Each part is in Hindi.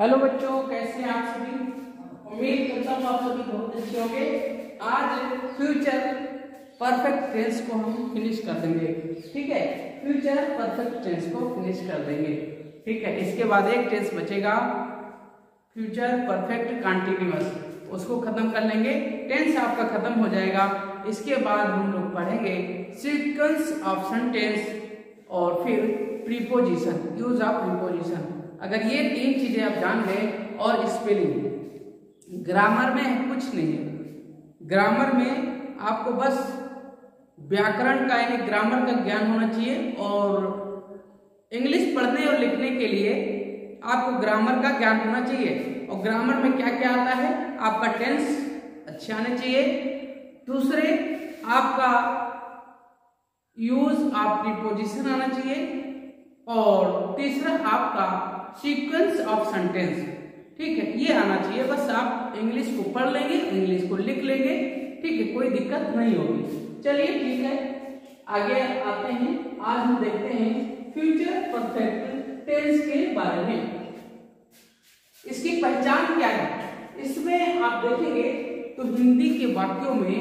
हेलो बच्चों, कैसे हैं आप सभी। उम्मीद करता हूँ आप सभी बहुत अच्छे होंगे। आज फ्यूचर परफेक्ट टेंस को हम फिनिश कर देंगे। ठीक है, फ्यूचर परफेक्ट टेंस को फिनिश कर देंगे। ठीक है, इसके बाद एक टेंस बचेगा फ्यूचर परफेक्ट कंटिन्यूअस, उसको खत्म कर लेंगे। टेंस आपका खत्म हो जाएगा। इसके बाद हम लोग पढ़ेंगे सीक्वेंस ऑफ सेंटेंस और फिर प्रीपोजिशन, यूज ऑफ प्रीपोजिशन। अगर ये तीन चीजें आप जान गए और स्पेलिंग, ग्रामर में कुछ नहीं है। ग्रामर में आपको बस व्याकरण का यानी ग्रामर का ज्ञान होना चाहिए और इंग्लिश पढ़ने और लिखने के लिए आपको ग्रामर का ज्ञान होना चाहिए। और ग्रामर में क्या क्या आता है, आपका टेंस अच्छे आने चाहिए। दूसरे, आपका यूज ऑफ प्रीपोजिशन आना चाहिए। और तीसरा, आपका सीक्वेंस ऑफ सेंटेंस, ठीक है, ये आना चाहिए। बस आप इंग्लिश को पढ़ लेंगे, इंग्लिश को लिख लेंगे, ठीक है, कोई दिक्कत नहीं होगी। चलिए ठीक है, आगे आते हैं। आज हम देखते हैं फ्यूचर परफेक्ट टेंस के बारे में। इसकी पहचान क्या है, इसमें आप देखेंगे तो हिंदी के वाक्यों में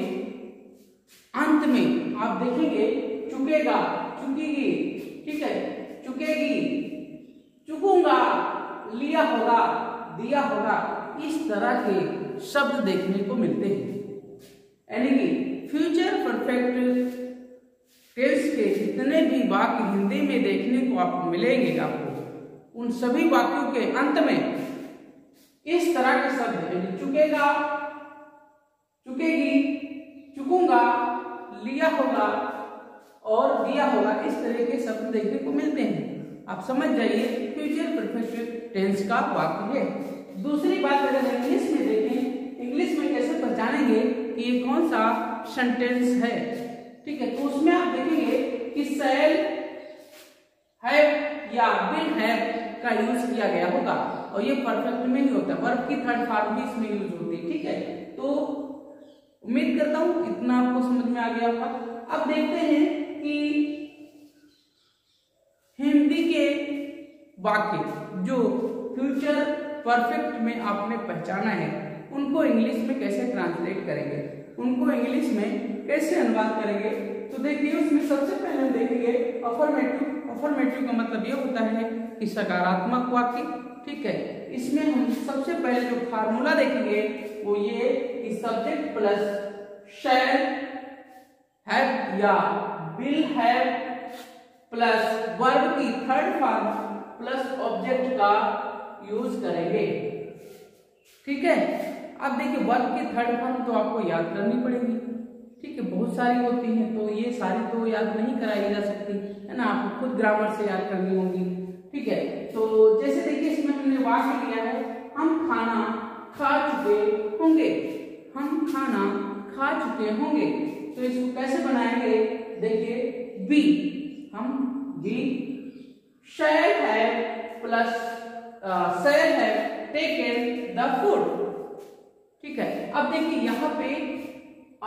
अंत में आप देखेंगे चुकेगा, चुकेगी, ठीक है, चुकेगी, चुकूंगा, लिया होगा, दिया होगा, इस तरह के शब्द देखने को मिलते हैं। यानी कि फ्यूचर परफेक्ट टेंस के जितने भी वाक्य हिंदी में देखने को आपको मिलेंगे, आपको उन सभी वाक्यों के अंत में इस तरह के शब्द यानी चुकेगा, चुकेगी, चुकूंगा, लिया होगा और दिया होगा, इस तरह के शब्द देखने को मिलते हैं। आप समझ जाइए फ्यूचर परफेक्ट टेंस का वाक्य है। दूसरी बात, अगर इंग्लिश में देखें, इंग्लिश में कैसे पहचानेंगे कि ये कौन सा सेंटेंस है, ठीक है, तो उसमें आप देखेंगे कि शैल, हैव या विल हैव का यूज किया गया होगा। और ये परफेक्ट में ही होता है, वर्ब की थर्ड फॉर्म भी इसमें यूज होती है। ठीक है, तो उम्मीद करता हूं इतना आपको समझ में आ गया होगा। अब देखते हैं कि हिंदी के वाक्य जो फ्यूचर परफेक्ट में आपने पहचाना है, उनको इंग्लिश में कैसे ट्रांसलेट करेंगे, उनको इंग्लिश में कैसे अनुवाद करेंगे। तो देखिए, उसमें सबसे पहले हम देखेंगे अफर्मेटिव। अफर्मेटिव का मतलब ये होता है कि सकारात्मक वाक्य। ठीक है, इसमें हम सबसे पहले जो फार्मूला देखेंगे वो ये कि सब्जेक्ट प्लस शैल हैव या विल हैव प्लस वर्ब की थर्ड फॉर्म प्लस ऑब्जेक्ट का यूज करेंगे। ठीक है, अब देखिए वर्ब की थर्ड फॉर्म तो आपको याद करनी पड़ेगी। ठीक है, बहुत सारी होती हैं, तो ये सारी तो याद नहीं कराई जा सकती है ना, आपको खुद ग्रामर से याद करनी होगी। ठीक है, तो जैसे देखिए इसमें हमने वाक्य लिया है, हम खाना खा चुके होंगे, हम खाना खा चुके होंगे। तो इसको कैसे बनाएंगे, देखिए बी, हम जी, shall have plus shall have taken the food. ठीक है, अब देखिए यहाँ पे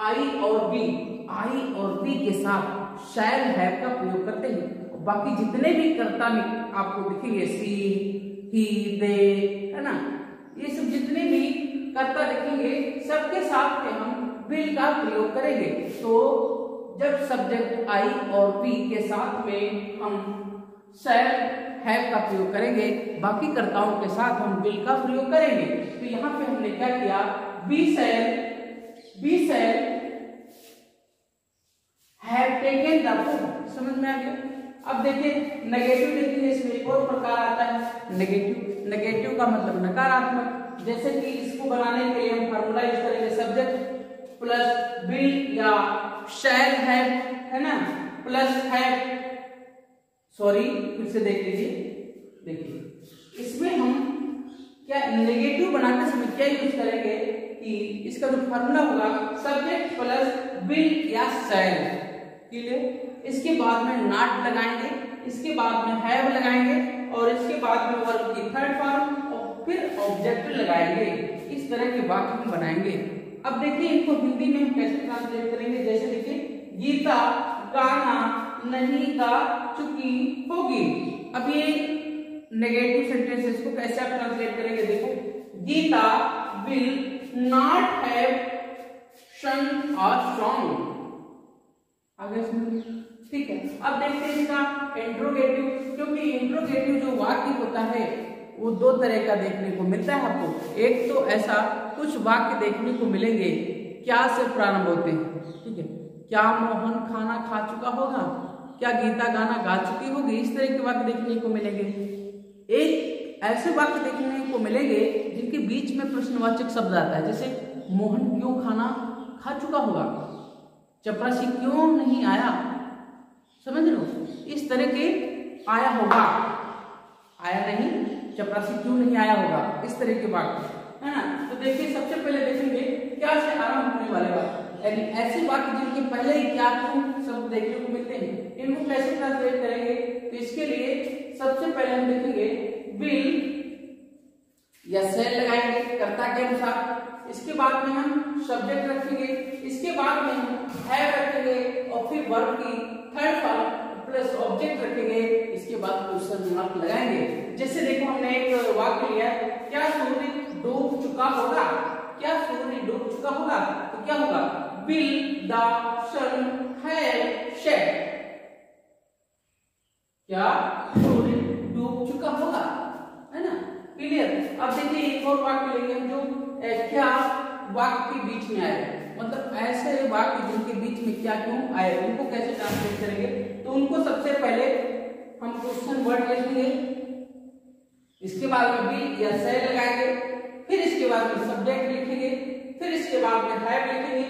आई और बी, आई और बी के साथ शैल हैव का प्रयोग करते हैं। बाकी जितने भी कर्ता में आपको दिखेंगे, सी, ही, दे, है ना, ये सब जितने भी कर्ता दिखेंगे सबके साथ में हम विल का प्रयोग करेंगे। तो जब सब्जेक्ट आई और बी के साथ में हम शैल हैव का प्रयोग करेंगे, बाकी कर्ताओं के साथ हम विल का प्रयोग करेंगे। तो यहाँ पे हमने क्या किया, we shall have taken the food. समझ में आ गया। अब देखिए नेगेटिव देखेंगे, इसमें एक और प्रकार आता है नेगेटिव। नेगेटिव का मतलब नकारात्मक। जैसे कि इसको बनाने के लिए हम फार्मूला यूज करेंगे, सब्जेक्ट प्लस विल या शैल हैव, है ना, प्लस हैव, सॉरी फिर से देख लीजिए। देखिए इसमें हम क्या नेगेटिव बनाते समय क्या यूज करेंगे कि इसका जो फार्मूला होगा सब्जेक्ट प्लस विल या शैल, इसके बाद में नॉट लगाएंगे, इसके बाद में हैव लगाएंगे और इसके बाद में वर्ब की थर्ड फॉर्म और फिर ऑब्जेक्ट लगाएंगे। इस तरह के वाक्य हम बनाएंगे। अब देखिए इनको हिंदी में हम कैसे ट्रांसलेट करेंगे। जैसे देखिए, गीता गाना नहीं गा चुकी होगी। अब ये नेगेटिव सेंटेंसेस को कैसे आप ट्रांसलेट करेंगे? देखो, Gita will not have sung a song. आगे सुनिए, ठीक है। अब देखते हैं इसका इंट्रोगेटिव, क्योंकि इंट्रोगेटिव जो वाक्य होता है वो दो तरह का देखने को मिलता है आपको। एक तो ऐसा कुछ वाक्य देखने को मिलेंगे क्या से प्रारंभ होते हैं, ठीक है। क्या मोहन खाना खा चुका होगा, क्या गीता गाना गा चुकी होगी, इस तरह के वाक्य देखने को मिलेंगे। एक ऐसे वाक्य देखने को मिलेंगे जिनके बीच में प्रश्नवाचक शब्द आता है, जैसे मोहन क्यों खाना खा चुका होगा, चपरासी क्यों नहीं आया, समझ लो, इस तरह के आया होगा, आया नहीं, चपरासी क्यों नहीं आया होगा, इस तरह के वाक्य है ना। तो देखिए, सबसे पहले देखेंगे क्या से आरंभ होने वाले वाक्य, यानी ऐसे वाक्य जिनके पहले ही क्या क्यों शब्द देखने को मिलते हैं, इनको कैसे ट्रांसलेट करेंगे। तो इसके लिए सबसे पहले हम देखेंगे विल या सेल लगाएंगे कर्ता के अनुसार, इसके बाद में हम सब्जेक्ट रखेंगे, इसके बाद में हम हैव रखेंगे और फिर वर्ब की थर्ड फॉर्म प्लस ऑब्जेक्ट रखेंगे, इसके बाद क्वेश्चन मार्क लगाएंगे। जैसे देखो, हमने एक वाक्य लिया, क्या सूर्य डूब चुका होगा, क्या सूर्य डूब चुका होगा, तो क्या होगा, will the sun have set, क्या सूर्य डूब चुका होगा, है ना, क्लियर। अब देखिए एक और वाक्य लेंगे हम, जो क्या वाक्य के बीच में आए, मतलब ऐसे वाक्य जिनके बीच में क्या क्यों आए, उनको कैसे ट्रांसलेट करेंगे। तो उनको सबसे पहले हम क्वेश्चन वर्ड लिखेंगे, इसके बाद में विल या सेल लगाएंगे, फिर इसके बाद में सब्जेक्ट लिखेंगे, फिर इसके बाद में हैव लिखेंगे,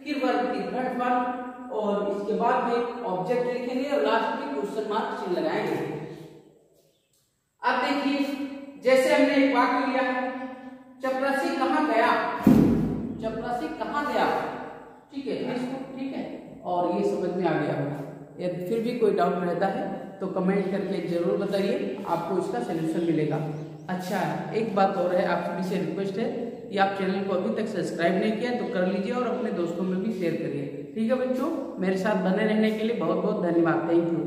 फिर वर्ब की थर्ड फॉर्म और इसके बाद में ऑब्जेक्ट लिखेंगे और लास्ट में क्वेश्चन मार्क चिन्ह लगाएंगे। अब देखिए, जैसे हमने एक वाक्य लिया है, चपरासी कहाँ गया, चपरासी कहाँ गया, ठीक है, इसको ठीक है, और ये समझ में आ गया होगा। यदि फिर भी कोई डाउट रहता है तो कमेंट करके जरूर बताइए, आपको इसका सलूशन मिलेगा। अच्छा, एक बात और है, आप सभी से रिक्वेस्ट है कि आप चैनल को अभी तक सब्सक्राइब नहीं किया तो कर लीजिए और अपने दोस्तों में भी शेयर करिए, ठीक है बच्चों। मेरे साथ बने रहने के लिए बहुत बहुत धन्यवाद, थैंक यू।